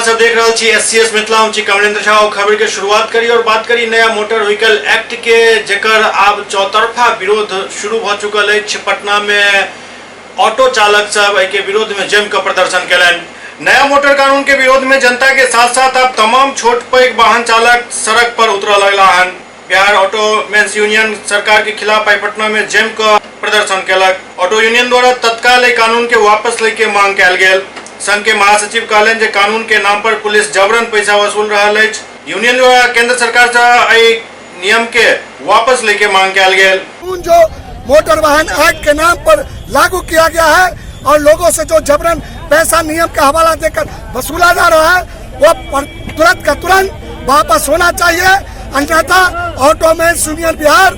सब देख रहे छी SCS मिथिला उची कमलेंद्र झा और खबर के शुरुआत करी और बात करी नया मोटर व्हीकल एक्ट के जेकर आब चौतरफा विरोध शुरू भ चुकल है। पटना में ऑटो चालक सब के विरोध में जम कर प्रदर्शन कैलन। नया मोटर कानून के विरोध में जनता के साथ साथ अब तमाम छोट पैघ वाहन चालक सड़क पर उतर लगला हन। बिहार ऑटो मेंस यूनियन सरकार के खिलाफ पटना में जम कर प्रदर्शन कैलक। ऑटो यूनियन द्वारा तत्काल कानून के वापस ले के मांग कैल गेल। संघ के महासचिव कहलन जे कानून के नाम पर पुलिस जबरन पैसा वसूल रहल अछि। यूनियन द्वारा केंद्र सरकार से नियम के वापस लेके मांग कैल गेल। जो मोटर वाहन एक्ट के नाम पर लागू किया गया है और लोगों से जो जबरन पैसा नियम का हवाला देकर वसूला जा रहा है वो तुरंत का तुरंत वापस होना चाहिए। अन्यथा ऑटो मेंस यूनियन बिहार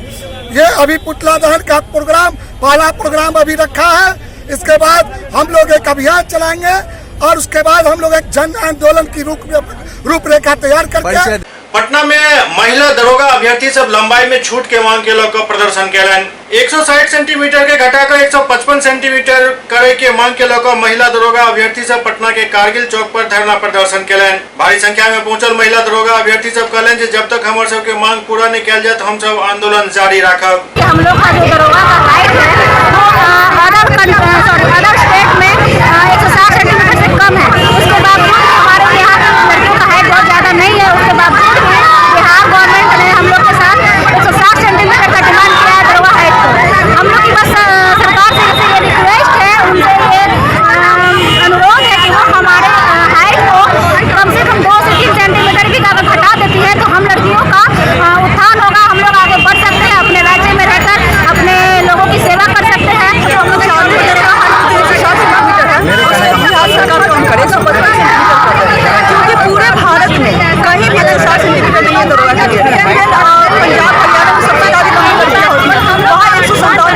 ये अभी पुतला दहन का प्रोग्राम पहला प्रोग्राम अभी रखा है। इसके बाद हम लोग एक अभियान चलाएंगे और उसके बाद हम लोग एक जन आंदोलन की रूपरेखा तैयार करके पटना में महिला दरोगा अभ्यर्थी सब लंबाई में छूट के मांग के लेकर प्रदर्शन कैलन। 160 सेंटीमीटर के घटाकर 155 सेंटीमीटर करे के मांग के लेकर महिला दरोगा अभ्यर्थी सब पटना के कारगिल चौक पर धरना प्रदर्शन कैलन। भारी संख्या में पहुंचल महिला दरोगा अभ्यर्थी सब कहलन जे जब तक हमारे सब के मांग पूरा नहीं किया जाए तो हम सब आंदोलन जारी रखब। हम लोग का जो दरोगा का हाइट है अदर स्टेट में 160 सेंटीमीटर से कम है। उसके बावजूद हमारे यहाँ लड़कियों का हाइट बहुत ज्यादा नहीं है। उसके बावजूद बिहार गवर्नमेंट ने हम लोग के साथ 160 सेंटीमीटर का डिमांड किया है दरोगा हाइट को। हम लोग की बस सरकार से ये रिक्वेस्ट है, उनसे ये अनुरोध है कि वो हमारे हाइट को कम से कम 2 से 3 सेंटीमीटर भी अगर घटा देती है तो हम लड़कियों का उत्थान होगा। हम लोग आगे बढ़ सकते हैं, अपने राज्य में रहकर अपने लोगों की सेवा कर सकते हैं। तो हम लोग क्योंकि पूरे भारत में कहीं भी 160 सेंटीमीटर नहीं है दरोगा के लिए। पंजाब हरियाणा में सबसे ज्यादा वहाँ 157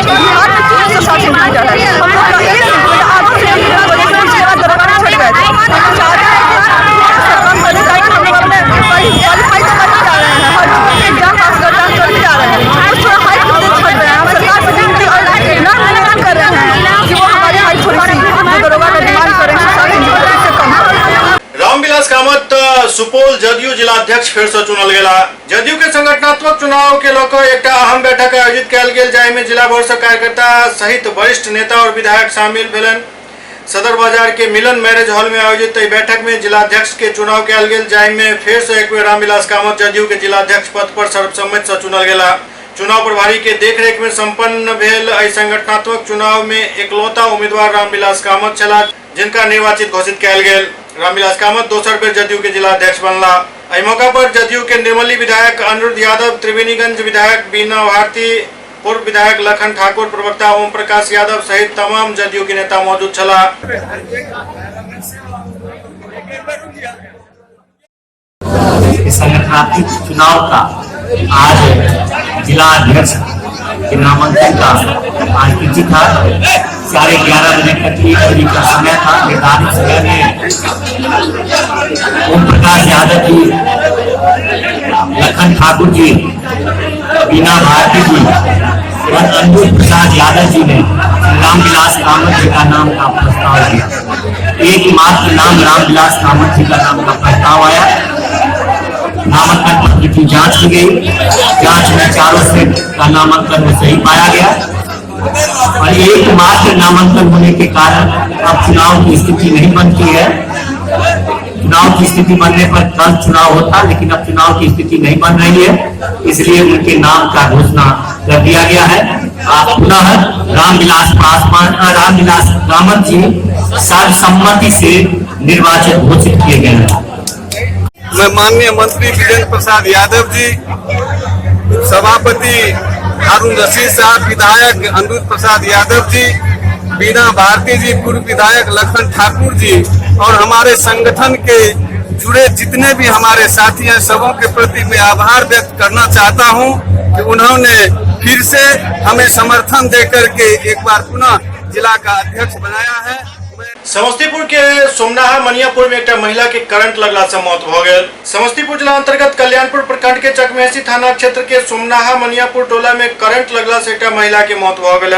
बिहार में 160 सेंटीमीटर है। हम लोग का 1 सेंटीमीटर आधा सेंटीमीटर वजह से पिछले बार दरोगा में छट गए थे। हम चाहते हैं कि कम करने ताकि हम लोग अपने क्वालिफाई तो करते जा रहे हैं, हर एग्जाम पास करते जा रहे हैं। कुछ थोड़ा हाइट को छट रहे हैं। हम सरकार से विनती और निवेदन कर रहे हैं कि वो हमारी हाइट थोड़ी सी दरोगा का डिमांड करें 60 सेंटीमीटर से कम। रामविलास कामत सुपौल जदयू जिला अध्यक्ष फिर से चुनल गेला। जदयू के संगठनात्मक चुनाव के लेकर एक अहम बैठक आयोजित कैल गेल, जाहि में जिला भर से कार्यकर्ता सहित वरिष्ठ नेता और विधायक शामिल भेलन। सदर बाजार के मिलन मैरिज हॉल में आयोजित बैठक में जिला अध्यक्ष के चुनाव कैल गेल, जाहि में फिर से एक बेर रामविलास कामत जदयू के जिला अध्यक्ष पद पर सर्वसम्मति से चुनल गेला। चुनाव प्रभारी के देखरेख में संपन्न भेल संगठनात्मक चुनाव में एकलौता उम्मीदवार रामविलास कामत छला, जिनका निर्वाचित घोषित कैल गेल। रामविलास कामत दोसर बेर जदयू के जिला अध्यक्ष बनला। एहि मौका पर जदयू के निर्मली विधायक अनिरुद्ध यादव, त्रिवेणीगंज विधायक बीना भारती, पूर्व विधायक लखन ठाकुर, प्रवक्ता ओम प्रकाश यादव सहित तमाम जदयू के नेता मौजूद छला। संगठनात्मक चुनाव का आज जिला अध्यक्ष के नामांकन का आज तिथि था। 11:30 बजे तक की का समय था। निर्धारित समय में ओम प्रकाश यादव जी, लखन ठाकुर जी, बीना भारती जी और अनिरुद्ध प्रसाद यादव जी ने रामविलास कामत जी का नाम का प्रस्ताव दिया। एकमात्र नाम रामविलास कामत जी का नाम का प्रस्ताव आया। नामांकन पत्र की जांच की गई। जांच में चारों से का नामांकन में सही पाया गया और एकमात्र नामांकन होने के कारण अब चुनाव की स्थिति नहीं बनती है। चुनाव की स्थिति बनने पर कल चुनाव होता, लेकिन अब चुनाव की स्थिति नहीं बन रही है, इसलिए उनके नाम का घोषणा कर दिया गया है। आप पुनः रामविलास कामत जी सर्वसम्मति से निर्वाचित घोषित किए गए हैं। मैं माननीय मंत्री वीरेंद्र प्रसाद यादव जी, सभापति हारून रशीद साहब, विधायक अनिरुद्ध प्रसाद यादव जी, बीना भारती जी, पूर्व विधायक लखन ठाकुर जी और हमारे संगठन के जुड़े जितने भी हमारे साथी हैं, सबों के प्रति मैं आभार व्यक्त करना चाहता हूं कि उन्होंने फिर से हमें समर्थन देकर के एक बार पुनः जिला का अध्यक्ष बनाया है। समस्तीपुर के सोमनाहा मनियापुर में एक महिला के करंट लगला से मौत हो गई। समस्तीपुर जिला अंतर्गत कल्याणपुर प्रखंड के चकमेहसी थाना क्षेत्र के सोमनाहा मनियापुर टोला में करंट लगला से एक महिला के मौत हो गई।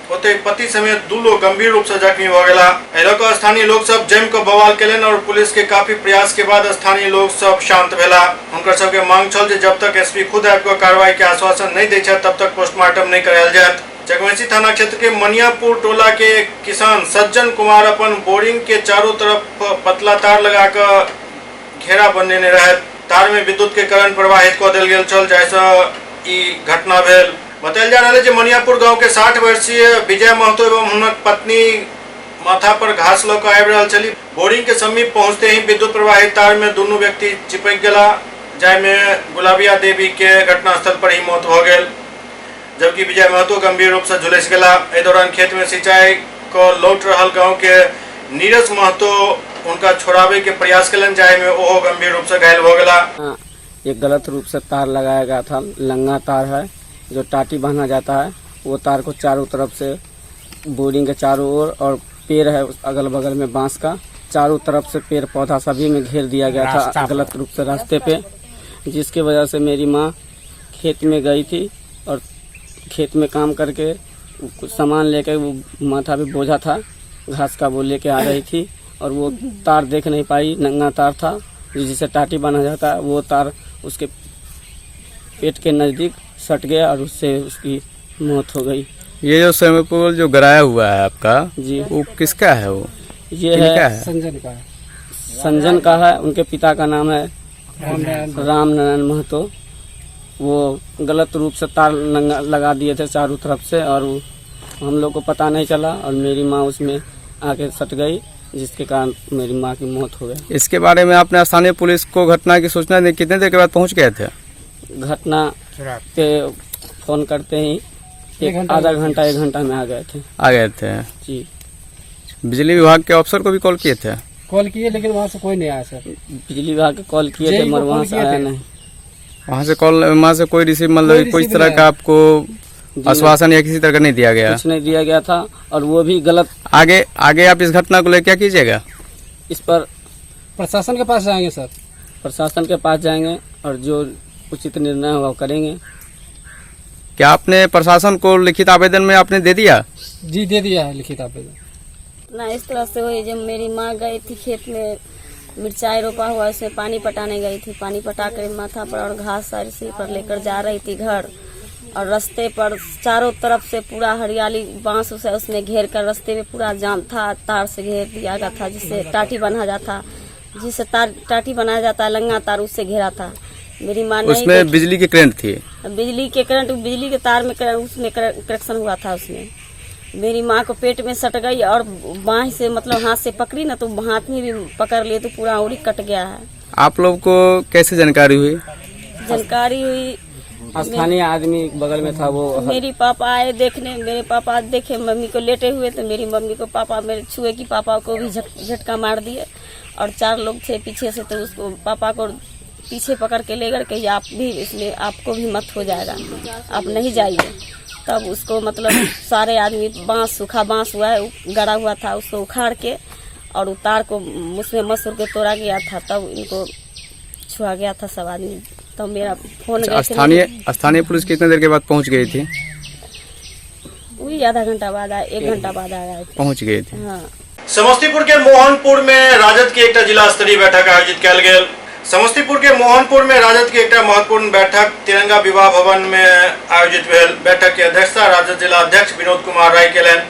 ओते पति समेत 2 लोग गंभीर रूप से जख्मी हो गया। एलोका स्थानीय लोग सब जम को बवाल केलन और पुलिस के काफी प्रयास के बाद स्थानीय लोग सब शांत भेला। उनकर सबके मांग छल जे जब तक एसपी खुद आबि कऽ कार्रवाई के आश्वासन नहीं दै छथि तब तक पोस्टमार्टम नहीं करायल जायत। चकमेसी थाना क्षेत्र के मनियापुर टोला के किसान सज्जन कुमार अपन बोरिंग के चारों तरफ पतला तार लगाकर घेरा बनेने रहे। तार में विद्युत के करंट प्रवाहित कऽ देल गेल छल जाहिसँ ई घटना भेल। बतायल जा रहा है मनियापुर गांव के 60 वर्षीय विजय महतो एवं हुनक पत्नी माथा पर घास लऽ कऽ आबि रहल छली। बोरिंग के समीप पहुंचते ही विद्युत प्रवाहित तार में दोनों व्यक्ति चिपक गेला, जाहिमे गुलाबिया देवी के घटनास्थल पर ही मौत हो गेल, जबकि विजय महतो गंभीर रूप से झुलस गेला। एहि दौरान खेत में सिंचाई को लौट रहल गांव के नीरज महतो उनका छोड़ावे के प्रयास कलन, जाहिमे ओहो गंभीर रूप से घायल हो गेला। ये गलत रूप से तार लगाया गया था, लंगा तार है जो टाटी बांधा जाता है। वो तार को चारों तरफ से बोरिंग के चारों ओर और पेड़ है अगल बगल में बांस का, चारों तरफ से पेड़ पौधा सभी में घेर दिया गया था गलत रूप से रास्ते पे, जिसकी वजह से मेरी माँ खेत में गई थी और खेत में काम करके कुछ सामान लेकर वो माथा पे बोझा था घास का, वो लेके आ रही थी और वो तार देख नहीं पाई, नंगा तार था जिसे टाटी बना जाता है। वो तार उसके पेट के नज़दीक सट गया और उससे उसकी मौत हो गई। ये जो स्विमिंग पूल जो गिराया हुआ है आपका जी, वो किसका है? वो ये है संजन का है। उनके पिता का नाम है राम नारायण महतो। वो गलत रूप से तार लगा दिए थे चारों तरफ से और हम लोग को पता नहीं चला और मेरी माँ उसमें आके सट गई, जिसके कारण मेरी माँ की मौत हो गई। इसके बारे में आपने स्थानीय पुलिस को घटना की सूचना दी, कितने देर के बाद पहुंच गए थे? घटना के फोन करते ही आधा घंटा 1 घंटा में आ गए थे जी। बिजली विभाग के अफसर को भी कॉल किए थे? कॉल किए लेकिन वहाँ से कोई नहीं आया सर। बिजली विभाग के कॉल किए थे मगर वहाँ से आया नहीं। वहाँ से कोई रिसीव मतलब कोई तरह का आपको आश्वासन या किसी तरह का नहीं दिया गया? कुछ नहीं दिया गया था और वो भी गलत। आगे आप इस घटना को लेकर क्या कीजिएगा? इस पर प्रशासन के पास जाएंगे सर, प्रशासन के पास जाएंगे और जो उचित निर्णय होगा वो करेंगे। क्या आपने प्रशासन को लिखित आवेदन में आपने दे दिया? जी दे दिया है लिखित आवेदन। ना इस तरह से हुई, जब मेरी माँ गई थी खेत में मिर्चाई रोपा हुआ, उसमें पानी पटाने गई थी, पानी पटा कर माथा पर और घास सारी सिर पर लेकर जा रही थी घर, और रास्ते पर चारों तरफ से पूरा हरियाली बांस उसे उसने घेर कर रास्ते में पूरा जाम था, तार से घेर दिया गया था जिससे टाटी बना जाता, जिससे टाटी बनाया जाता है लंगा तार, उससे घेरा था। मेरी माँ नहीं, उसमें बिजली की करंट थी, बिजली के तार में उसमें कनेक्शन हुआ था उसमें। मेरी माँ को पेट में सट गई और बाँह से मतलब हाथ से पकड़ी ना तो हाथ में भी पकड़ लिए तो पूरा उंगली कट गया है। आप लोग को कैसे जानकारी हुई? जानकारी हुई स्थानीय आदमी बगल में था, वो मेरी पापा आए देखने, मेरे पापा देखे मम्मी को लेटे हुए तो मेरी मम्मी को पापा मेरे छुए की पापा को भी झटका मार दिए और 4 लोग थे पीछे से, तो उसको पापा को पीछे पकड़ के ले गए कि आप भी इसमें आपको भी मत हो जाएगा, आप नहीं जाइए। तब उसको मतलब सारे आदमी सूखा बांस हुआ है गड़ा हुआ था, उसको उखाड़ के और उतार को उसमें मसूर के तोड़ा गया था, तब इनको छुआ गया था सब आदमी। तो मेरा फोन स्थानीय पुलिस कितने देर के बाद पहुंच गई थी? वही आधा घंटा बाद 1 घंटा बाद आया पहुंच गए थे। हाँ। समस्तीपुर के मोहनपुर में राजद की एक जिला स्तरीय बैठक आयोजित कल गेल। समस्तीपुर के मोहनपुर में राजद की एक महत्वपूर्ण बैठक तिरंगा विवाह भवन में आयोजित भेल। बैठक की अध्यक्षता राजद जिला अध्यक्ष विनोद कुमार राय केलन।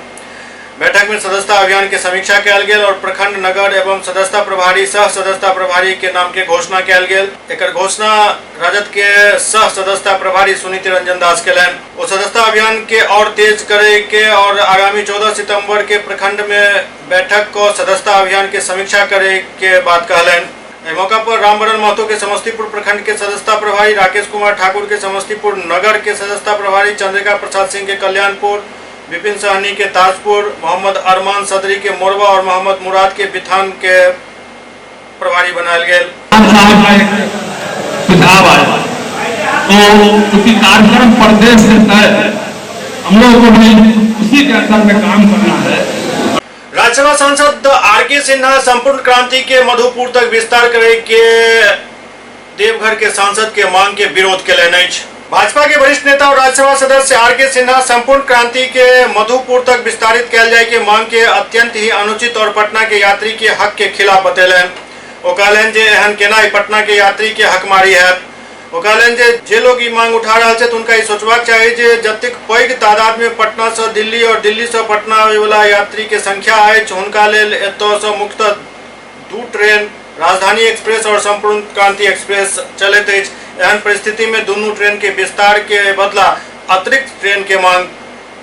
बैठक में सदस्यता अभियान की समीक्षा कल गेल और प्रखंड नगर एवं सदस्यता प्रभारी सह सदस्यता प्रभारी के नाम के घोषणा कल गेल। एकर घोषणा राजद के सह सदस्यता प्रभारी सुनीति रंजन दास केलन। वो सदस्यता अभियान के और तेज करे के और आगामी 14 सितंबर के प्रखंड में बैठक को सदस्यता अभियान के समीक्षा करे के बात कहलन। मौका पर रामबरन महतो के समस्तीपुर प्रखंड के सदस्यता प्रभारी, राकेश कुमार ठाकुर के समस्तीपुर नगर के सदस्यता प्रभारी, चंद्रिका प्रसाद सिंह के कल्याणपुर, विपिन सहनी के ताजपुर, मोहम्मद अरमान सदरी के मोरबा और मोहम्मद मुराद के बिथान के प्रभारी बनायल गेल। सुझाव आया तो उसी कार्यक्रम प्रदेश से तय हम लोगों को भी उसी के अंदर में काम करना है। राज्यसभा सांसद आर.के. सिन्हा संपूर्ण क्रांति के मधुपुर तक विस्तार करे के देवघर के सांसद के मांग के विरोध केलनि अछि। भाजपा के वरिष्ठ नेता और राज्यसभा सदस्य आर.के. सिन्हा संपूर्ण क्रांति के मधुपुर तक विस्तारित कैल जाए के मांग के अत्यंत ही अनुचित और पटना के यात्री के हक के खिलाफ बतेलन। वो कहलन जे एहन केना पटना के यात्री के हक मारी है। वो कहलन जे लोग ई मांग उठा रहा है उनका सोचबाक चाहिए जे जतेक पैघ तादाद में पटना से दिल्ली और दिल्ली से पटना आवे वाला यात्री के संख्या अछि हुनका लेल एतय से मुख्यतः 2 ट्रेन राजधानी एक्सप्रेस और संपूर्ण क्रांति एक्सप्रेस चलते अछि। एहन परिस्थिति में दोनों ट्रेन के विस्तार के बदला अतिरिक्त ट्रेन के मांग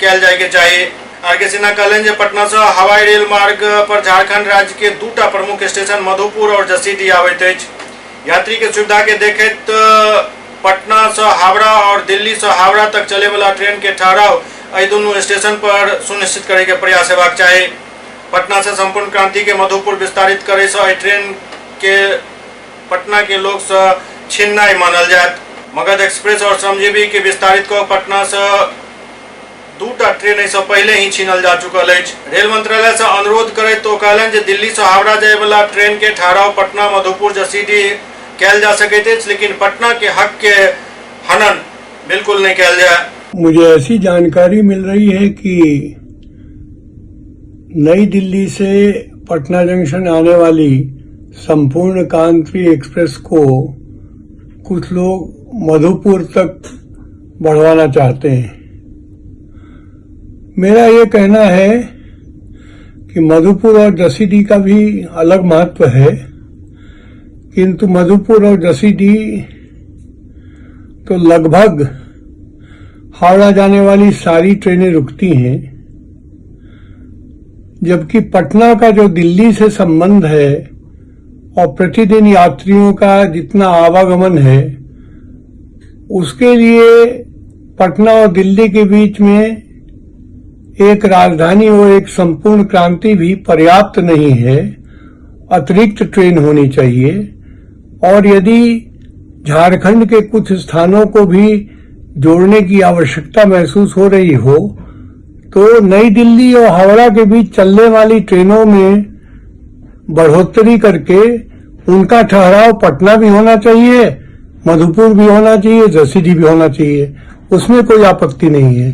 कैल जाए के चाहिए। आर.के. सिन्हा कहलन जे पटना से हवाई रेल मार्ग पर झारखंड राज्य के 2टा प्रमुख स्टेशन मधुपुर और जसीडीह आबैत अछि। यात्री के सुविधा के देखैत पटना से हावड़ा और दिल्ली से हावड़ा तक चले वाला ट्रेन के ठहराव एहि दोनों स्टेशन पर सुनिश्चित करे के प्रयास हेबाक चाही। पटना से संपूर्ण क्रांति के मधुपुर विस्तारित करे से एहि ट्रेन के पटना के लोग से छिन्नाई मानल जात। मगध एक्सप्रेस और श्रमजीवी के विस्तारित को पटना से 2टा ट्रेन ऐसा पहले ही छीनल जा चुकल है। रेल मंत्रालय से अनुरोध करे तो कहलन जे दिल्ली से हावड़ा जाए वाला ट्रेन के ठहराव पटना मधुपुर जसीडीह कैल जा सके थे, लेकिन पटना के हक के हनन बिल्कुल नहीं कैल जाए। मुझे ऐसी जानकारी मिल रही है कि नई दिल्ली से पटना जंक्शन आने वाली संपूर्ण क्रांति एक्सप्रेस को कुछ लोग मधुपुर तक बढ़वाना चाहते हैं। मेरा ये कहना है कि मधुपुर और जसीडीह का भी अलग महत्व है, किंतु मधुपुर और जसीडीह तो लगभग हावड़ा जाने वाली सारी ट्रेनें रुकती हैं, जबकि पटना का जो दिल्ली से संबंध है और प्रतिदिन यात्रियों का जितना आवागमन है, उसके लिए पटना और दिल्ली के बीच में एक राजधानी और एक संपूर्ण क्रांति भी पर्याप्त नहीं है। अतिरिक्त ट्रेन होनी चाहिए और यदि झारखंड के कुछ स्थानों को भी जोड़ने की आवश्यकता महसूस हो रही हो तो नई दिल्ली और हावड़ा के बीच चलने वाली ट्रेनों में बढ़ोतरी करके उनका ठहराव पटना भी होना चाहिए, मधुपुर भी होना चाहिए, जसीडीह भी होना चाहिए। उसमें कोई आपत्ति नहीं है,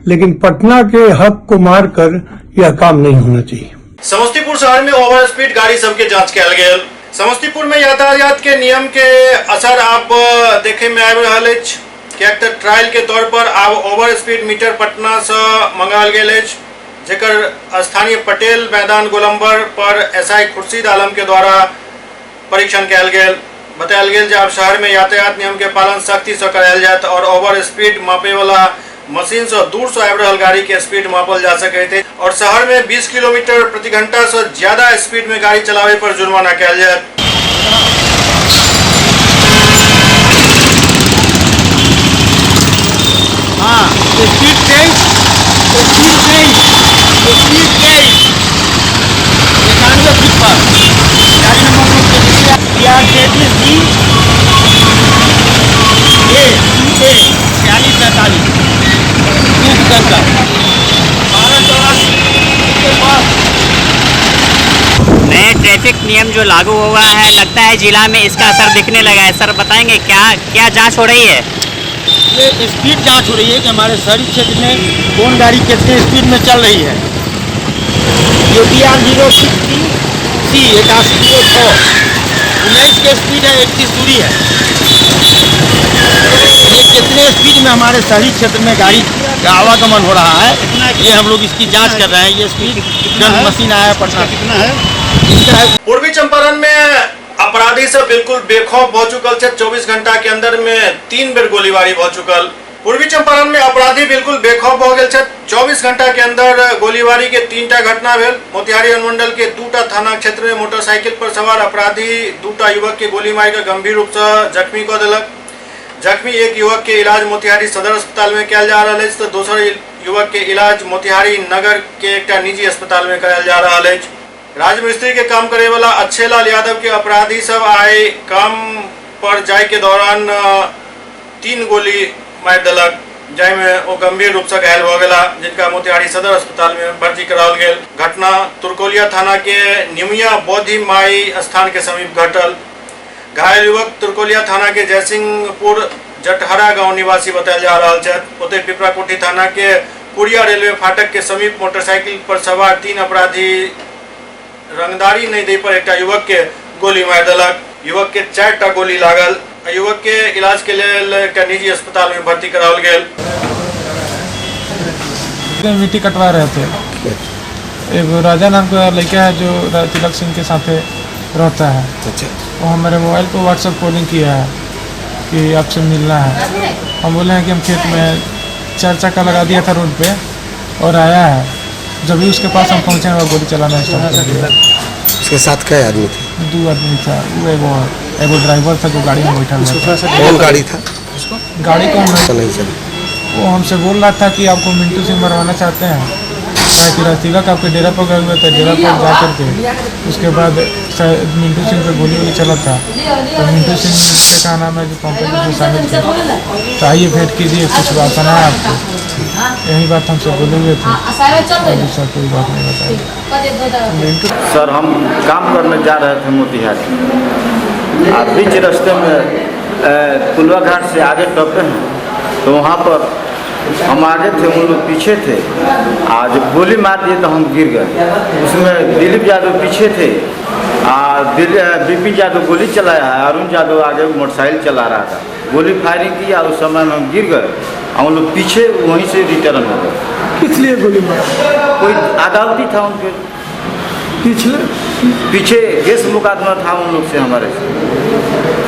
लेकिन पटना के हक को मारकर यह काम नहीं होना चाहिए। समस्तीपुर शहर में ओवर स्पीड गाड़ी सबके जांच कैल गेल। समस्तीपुर में यातायात के नियम के असर आप देखे में आबि रहल अछि, कियाक तऽ ट्रायल के तौर पर आब ओवर स्पीड मीटर पटना से मंगाल गेल अछि, जेकर स्थानीय पटेल मैदान गोलंबर पर एसआई खुर्शीद आलम के द्वारा परीक्षण कैल गेल। बतायल गेल जे अब शहर में यातायात नियम के पालन सख्ती से करायल जायत और ओवर स्पीड मापे वाला मशीन से दूर से आबि रहल गाड़ी के स्पीड मापल जा सके थे और शहर में 20 किलोमीटर प्रति घंटा से ज्यादा स्पीड में गाड़ी चलावे पर जुर्माना कैल जाए। नए ट्रैफिक नियम जो लागू हुआ है, लगता है जिला में इसका असर दिखने लगा है। सर बताएंगे क्या जांच हो रही है? ये स्पीड जांच हो रही है कि हमारे शहरी क्षेत्र में कौन गाड़ी कितने स्पीड में चल रही है। ये BR 060C 8106 19 के स्पीड है, 31 दूरी है। ये कितने स्पीड में हमारे शहरी क्षेत्र में गाड़ी का आवागमन हो रहा है, ये हम लोग इसकी जांच कर रहे हैं। ये स्पीड गन मशीन आया पटना कितना है। पूर्वी चंपारण में अपराधी से बिल्कुल बेखौफ हो चुकल है। 24 घंटा के अंदर में 3 बेर गोलीबारी हो चुकल। पूर्वी चंपारण में अपराधी बिल्कुल बेखौफ हो गए। 24 घंटा के अंदर गोलीबारी के 3टा घटना भेल। मोतिहारी अनुमंडल के 2टा थाना क्षेत्र में मोटरसाइकिल पर सवार अपराधी 2टा युवक के गोली मार के गंभीर रूप से जख्मी कर दिलक। जख्मी एक युवक के इलाज मोतिहारी सदर अस्पताल में किया जा रहा है तो दोसर युवक के इलाज मोतिहारी नगर के एक निजी अस्पताल में कराया जा रहा है। राजमिस्त्री के काम करे वाला अच्छे लाल यादव के अपराधी सब आए काम पर जाए के दौरान 3 गोली मार दिलक, जाहिमे वो गंभीर रूप से घायल हो गया, जिनका मोतिहारी सदर अस्पताल में भर्ती कराओल गेल। घटना तुरकोलिया थाना के निमिया बोधि माई स्थान के समीप घटल। घायल युवक तुरकोलिया थाना के जयसिंहपुर जटहरा गांव निवासी बताया जा रहा है। ओते पिपराकोठी थाना के कुड़िया रेलवे फाटक के समीप मोटरसाइकिल पर सवार 3 अपराधी रंगदारी नहीं दे पर एक युवक के गोली मार दिलक। युवक के 4टा गोली लागल। युवक के इलाज के लिए निजी अस्पताल में भर्ती कराओल गेल। मिट्टी कटवा रहे थे। एक राजा नाम का लड़का है जो तिलक सिंह के साथ रहता है। वो हमारे मोबाइल पर व्हाट्सएप कॉलिंग किया है कि आपसे मिलना है। हम बोले हैं कि हम खेत में 4 चक्का लगा दिया था रोड पे और आया है। जब भी उसके पास हम पहुँचे और गोली चलाना स्टार्ट कर दिया। उसके साथ कई आदमी थे? 2 आदमी था। वो एगो ड्राइवर था जो गाड़ी में बैठा हुआ था। कौन गाड़ी था? गाड़ी कौन नहीं चली। वो हमसे बोल रहा था कि आपको मिंटू सिंह मरवाना चाहते हैं कि तिलक आपके डेरा पर गए हुए थे। डेरा पर जा करके उसके बाद मिंटू सिंह पे गोली चला था। तो मिंटू सिंह से का नाम है जो पंकज में शामिल थे। तो आइए भेंट कीजिए, कुछ बात है आपको। यही बात हमसे बोले हुए थे, दूसरा कोई बात नहीं बताई। सर हम काम करने जा रहे थे मोतिहारी और बीच रास्ते में पुलवा घाट से आगे टपे हैं तो वहाँ पर हम आगे थे, उन लोग पीछे थे। आज गोली मार दिए तो हम गिर गए। उसमें दिलीप यादव पीछे थे और बिपिन यादव गोली चलाया है। अरुण यादव आगे मोटरसाइकिल चला रहा था। गोली फायरिंग की और उस समय में हम गिर गए। हम लोग पीछे वहीं से रिटर्न हो गए। किस लिए गोली मारा? कोई अदालती था उनके पीछे केस मुकदमा था उन लोग से हमारे से,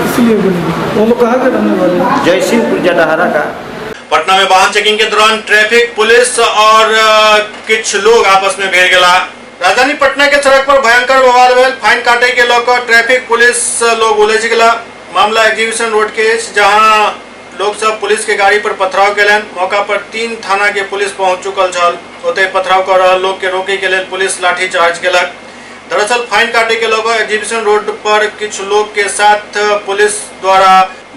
इसलिए गोली। वो लोग कहाँ के रहने वाले? जयसिंहपुर जटहरा का। पटना में वाहन चेकिंग के दौरान ट्रैफिक पुलिस और कुछ लोग आपस में भिड़ गया। राजधानी पटना के सड़क पर भयंकर बवाल भेल। फाइन काटे के लोग ट्रैफिक पुलिस लोग उलझ गया। मामला एग्जीबिशन रोड के जहां लोग सब पुलिस के गाड़ी पर पथराव केलन। मौका पर 3 थाना के पुलिस पहुंच चुकल छल। ओते पथराव कर रहा लोग के रोके के लिए पुलिस लाठीचार्ज केलक। दरअसल फाइन काटे के लोग एग्जीबिशन रोड पर कुछ लोग के साथ पुलिस द्वारा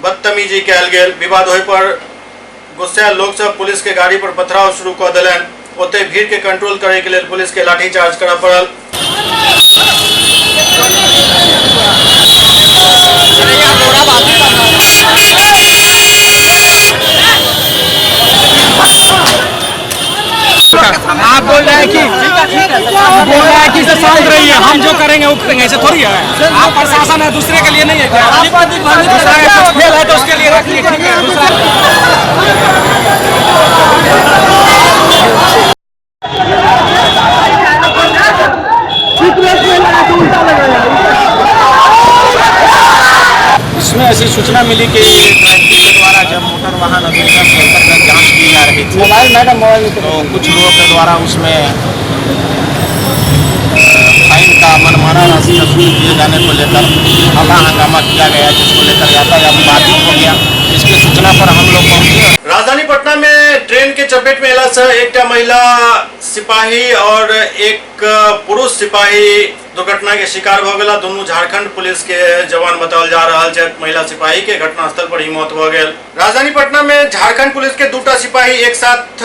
बदतमीजी कैल गेल। विवाद होय पर गुस्सा लोग सब पुलिस के गाड़ी पर पथराव शुरू कर दिलन। ओते भीड़ के कंट्रोल करे के लिए पुलिस के लाठीचार्ज करना पड़ल। आप बोल रहे हैं कि इसे शांत रहिए, हम जो करेंगे वो करेंगे, ऐसे थोड़ी है। आप प्रशासन है, दूसरे के लिए नहीं है क्या? दूसरा का कुछ फेल है तो उसके लिए रख लिए, ठीक है। इसमें ऐसी सूचना मिली कि ट्रैफिक के द्वारा जब मोटर वाहन अधिनियम के अंतर्गत जाँच की जा रही थी तो कुछ लोगों के द्वारा उसमें फाइन का मनमाना राशि वसूल किए जाने को लेकर हंगामा किया गया, जिसको लेकर यातायात बाधित हो गया। इसकी सूचना पर हम लोग पहुंचे। राजधानी पटना में ट्रेन के चपेट में अला से एक महिला सिपाही और एक पुरुष सिपाही दुर्घटना के शिकार हो गया। दोनों झारखंड पुलिस के जवान बताल जा रहा है। महिला सिपाही के घटनास्थल पर ही मौत हो गई। राजधानी पटना में झारखंड पुलिस के 2टा सिपाही एक साथ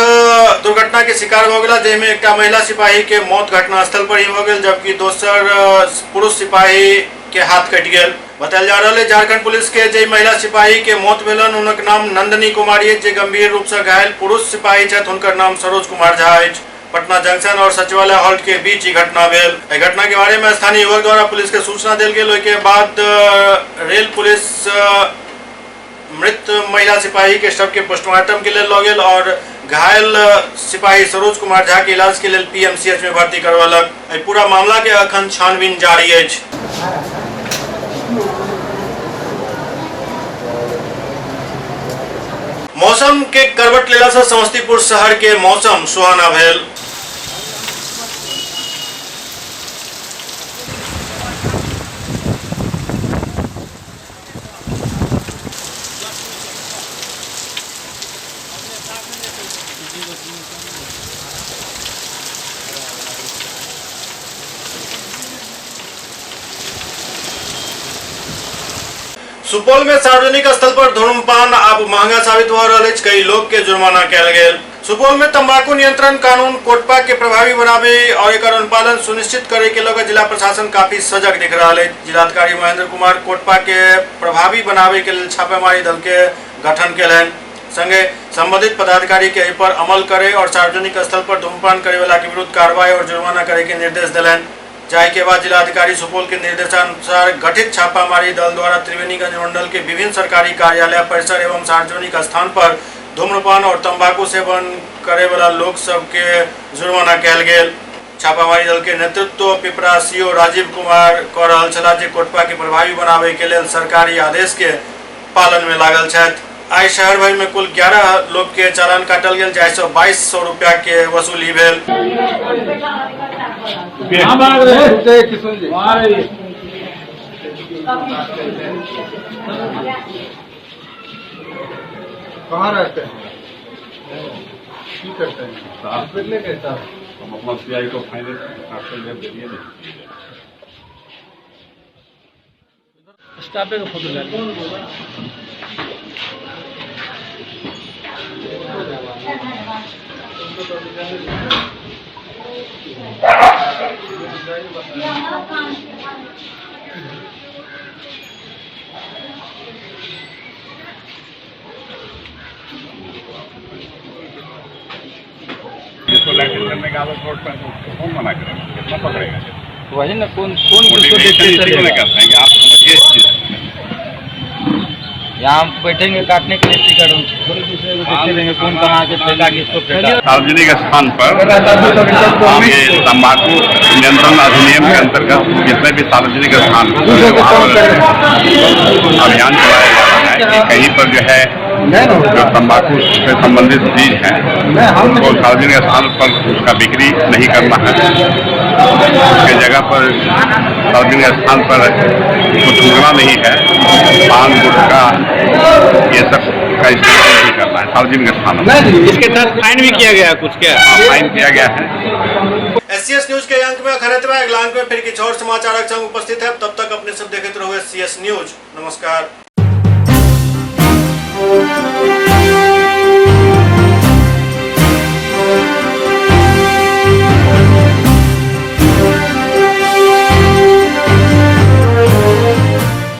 दुर्घटना के शिकार हो गया, जिसमें एक महिला सिपाही के मौत घटनास्थल पर ही हो गई, जबकि दोसर पुरुष सिपाही के हाथ कट गए। बताया जा रहा है झारखंड पुलिस के जे महिला सिपाही के मौत भेलन उनक नाम नंदनी कुमारी है, जे गंभीर रूप से घायल पुरुष सिपाही छथि उनकर नाम सरोज कुमार झा है। पटना जंक्शन और सचिवालय हॉल्ट के बीच ही घटना भेल। घटना के बारे में स्थानीय युवक द्वारा पुलिस के सूचना दिल गेल। ओहि के बाद रेल पुलिस मृत महिला सिपाही के शव के पोस्टमार्टम के लिए लऽ गेल और घायल सिपाही सरोज कुमार झा के इलाज के लिए पीएमसीएच में भर्ती करवालक। पूरा मामला के अखन छानबीन जारी है। मौसम के करवट लेला से समस्तीपुर शहर के मौसम सुहाना भेल। सुपौल में सार्वजनिक स्थल पर धूम्रपान अब महंगा साबित हो रहा है। कई लोग के जुर्माना कैल गेल। सुपौल में तंबाकू नियंत्रण कानून कोटपा के प्रभावी बनावे और एक अनुपालन सुनिश्चित करे के लगे जिला प्रशासन काफी सजग दिख रहा है। जिलाधिकारी महेंद्र कुमार कोटपा के प्रभावी बनावे के लिए छापेमारी दल के गठन केलन। संगे संबंधित पदाधिकारी के एहि पर अमल करे और सार्वजनिक स्थल पर धूम्रपान करे वाला के विरुद्ध कार्रवाई और जुर्माना करे के निर्देश दिलन। जाय के बाद जिलाधिकारी सुपौल के निर्देशानुसार गठित छापामारी दल द्वारा त्रिवेणीगंज मंडल के विभिन्न सरकारी कार्यालय परिसर एवं सार्वजनिक स्थान पर धूम्रपान और तंबाकू सेवन करे वाला लोग सब के जुर्माना कयल गेल। छापामारी दल के नेतृत्व पिपरा सीओ राजीव कुमार कऽ रहल छलाह जे कोटपा के प्रभावी बनाबे के लेल सरकारी आदेश के पालन में लागल छथि। आई शहर भर में कुल 11 लोग के चालान काटल गेल, जाहि सँ 2200 रुपया के वसूली भेल। कहाँ रहते हैं, करते हैं हम अपना सीआई को फाइनेंस स्टाफे का फोटो ले जिसको लाइसेंस करने का आदत रोड पर कौन मना करेगा, कितना पकड़ेगा? वही ना, कौन किसको देखते करते हैं आप समझिए इस चीज। यहाँ हम बैठेंगे काटने के लिए टिकट, थोड़ी दूसरे को देखते रहेंगे कौन कहाँ के फेंका किसको फेंका। सार्वजनिक स्थान पर ये तम्बाकू नियंत्रण अधिनियम के अंतर्गत जितने भी सार्वजनिक स्थान अभियान चलाया जा रहा है कि कहीं पर जो है जो तम्बाकू से संबंधित चीज है उसको सार्वजनिक स्थान पर उसका बिक्री नहीं करना है। उसके जगह पर सार्वजनिक स्थान पर उसको थूकना नहीं है, पान गुटखा ये सब का इस्तेमाल नहीं करना है सार्वजनिक स्थानों पर। इसके तहत फाइन भी किया गया कुछ, क्या फाइन किया गया है। SCS न्यूज के अंक में खरतवा अगला अंक में फिर किछु और समाचारक संग उपस्थित है। तब तक अपने सब देखते रहो SCS न्यूज। नमस्कार।